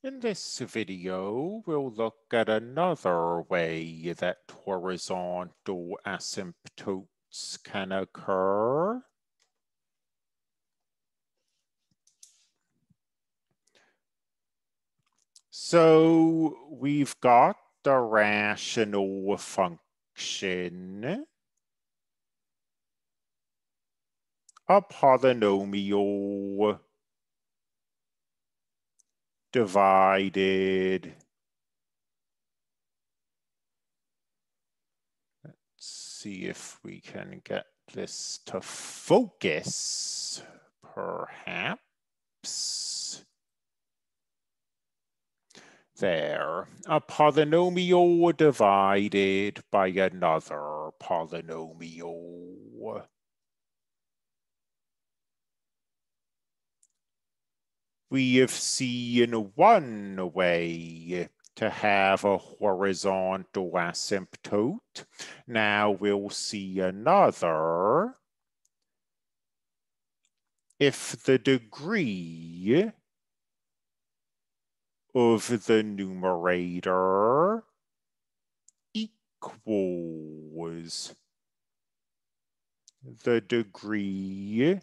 In this video, we'll look at another way that horizontal asymptotes can occur. So we've got the rational function, a polynomial divided, let's see if we can get this to focus, perhaps. There, a polynomial divided by another polynomial. We have seen one way to have a horizontal asymptote. Now we'll see another. If the degree of the numerator equals the degree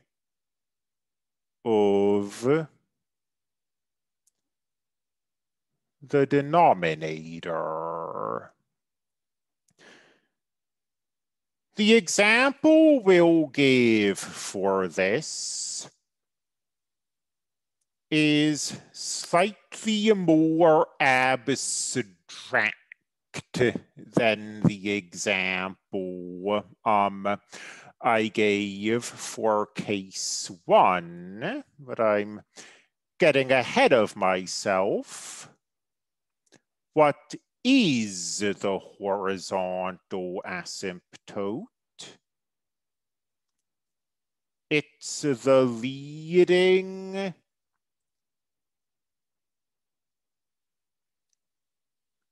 of the denominator. The example we'll give for this is slightly more abstract than the example I gave for case 1, but I'm getting ahead of myself. What is the horizontal asymptote? It's the leading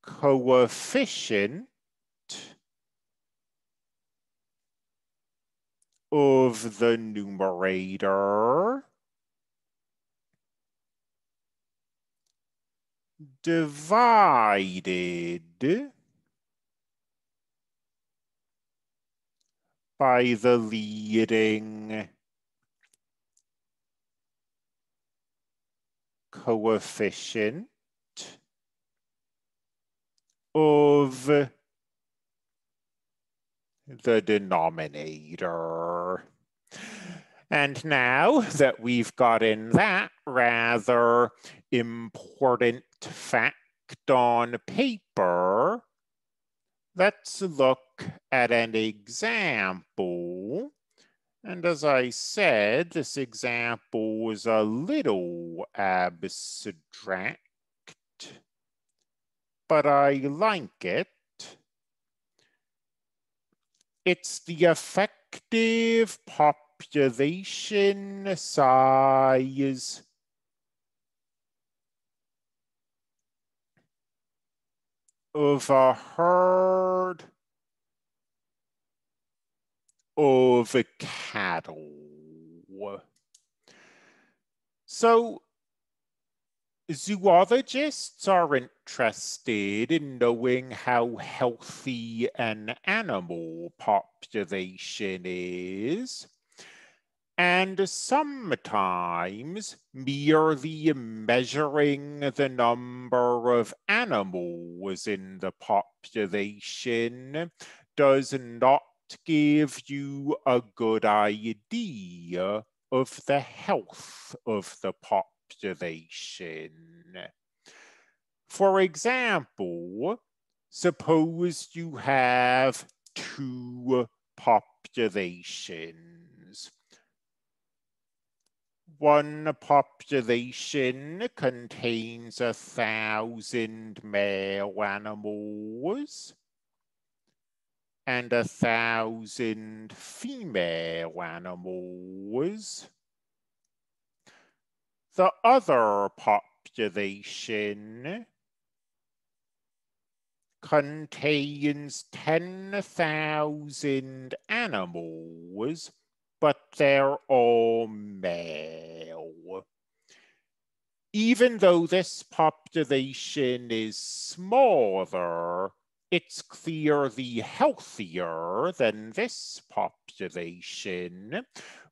coefficient of the numerator divided by the leading coefficient of the denominator. And now that we've gotten that rather important fact on paper, let's look at an example. And as I said, this example is a little abstract, but I like it. It's the effective population size of a herd of cattle. So zoologists are interested in knowing how healthy an animal population is. And sometimes merely measuring the number of animals in the population does not give you a good idea of the health of the population. For example, suppose you have two populations. One population contains 1,000 male animals and 1,000 female animals. The other population contains 10,000 animals, but they're all male. even though this population is smaller, it's clearly healthier than this population,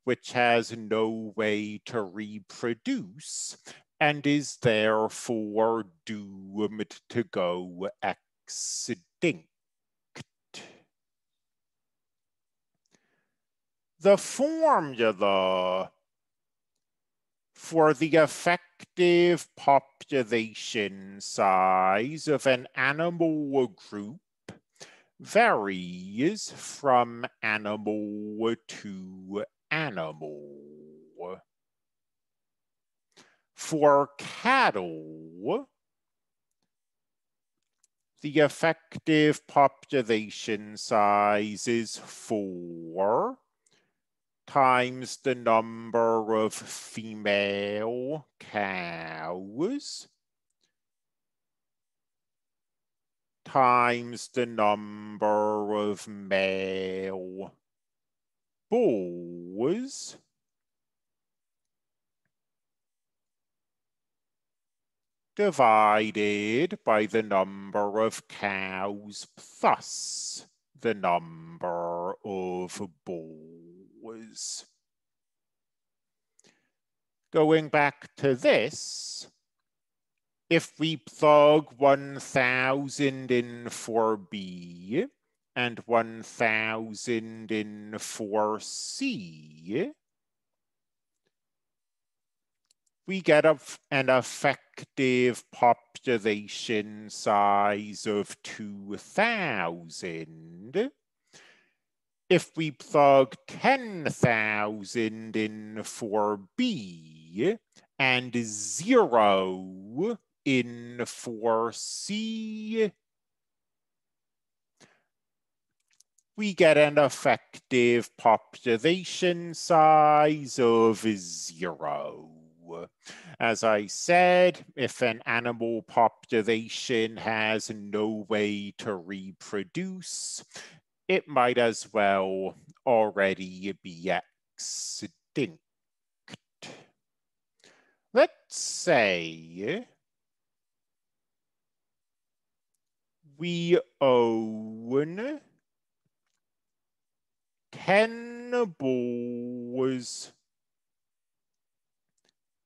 which has no way to reproduce and is therefore doomed to go extinct. The formula for the effective population size of an animal group varies from animal to animal. For cattle, the effective population size is 4 times the number of female cows times the number of male bulls divided by the number of cows plus the number of bulls. Going back to this, if we plug 1,000 in for B and 1,000 in for C, we get an effective population size of 2,000. If we plug 10,000 in for B and 0 in for C, we get an effective population size of 0. As I said, if an animal population has no way to reproduce, it might as well already be extinct. Let's say we own 10 bulls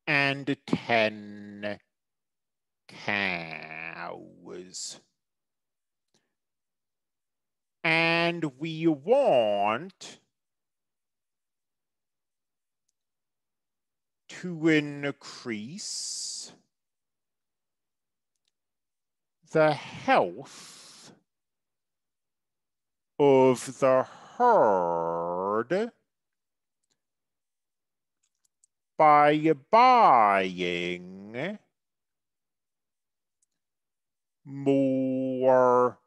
and 10 cows. And we want to increase the health of the herd by buying more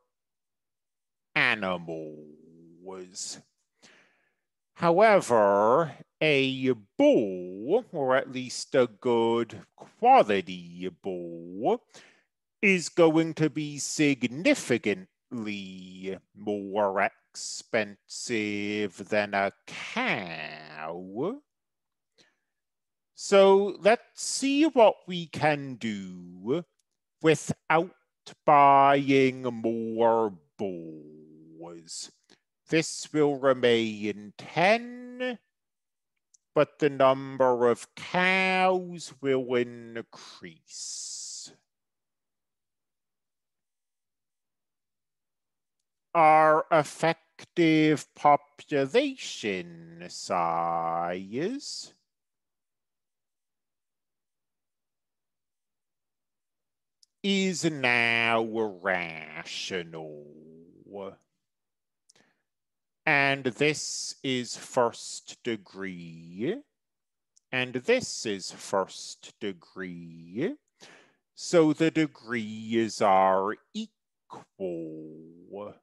animals. However, a bull, or at least a good quality bull, is going to be significantly more expensive than a cow. So let's see what we can do without buying more bulls. This will remain 10, but the number of cows will increase. Our effective population size is now rational. And this is first degree, and this is first degree. So the degrees are equal.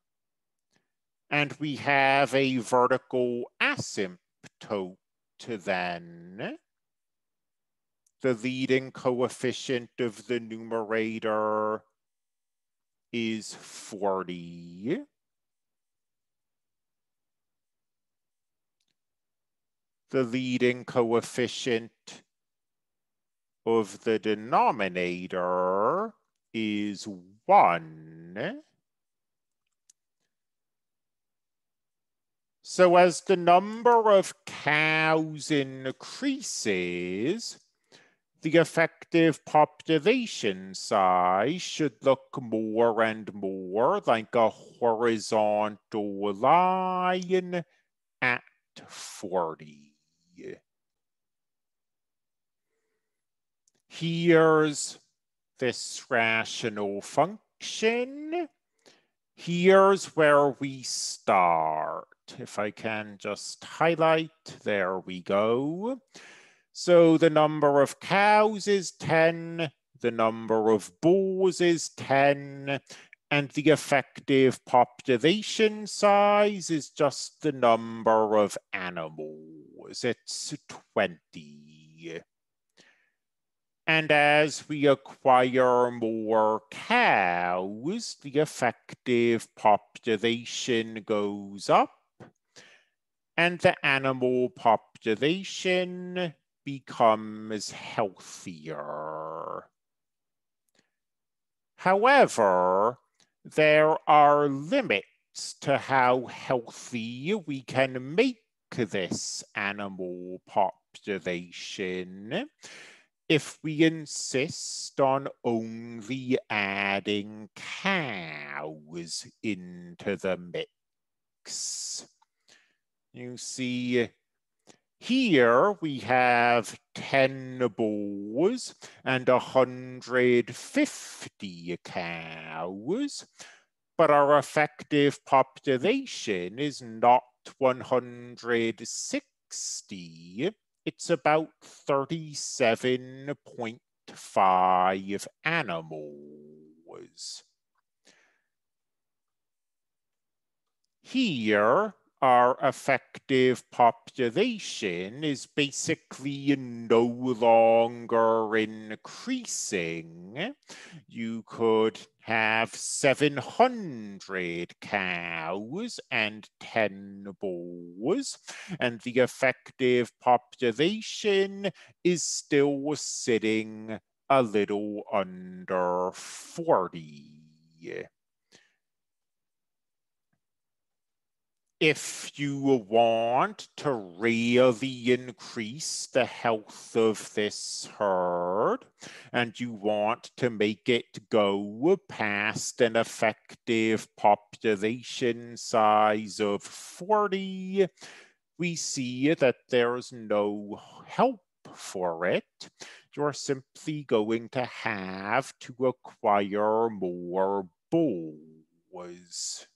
And we have a vertical asymptote then. The leading coefficient of the numerator is 40. The leading coefficient of the denominator is 1. So as the number of cows increases, the effective population size should look more and more like a horizontal line at 40. Here's this rational function. Here's where we start. If I can just highlight, there we go. So the number of cows is 10, the number of bulls is 10, and the effective population size is just the number of animals. It's 20. And as we acquire more cows, the effective population goes up, and the animal population becomes healthier. However, there are limits to how healthy we can make this animal population if we insist on only adding cows into the mix. You see, here we have 10 bulls and 150 cows, but our effective population is not 160. It's about 37.5 animals. Here, our effective population is basically no longer increasing. You could have 700 cows and 10 bulls, and the effective population is still sitting a little under 40. If you want to really increase the health of this herd and you want to make it go past an effective population size of 40, we see that there's no help for it. You're simply going to have to acquire more bulls.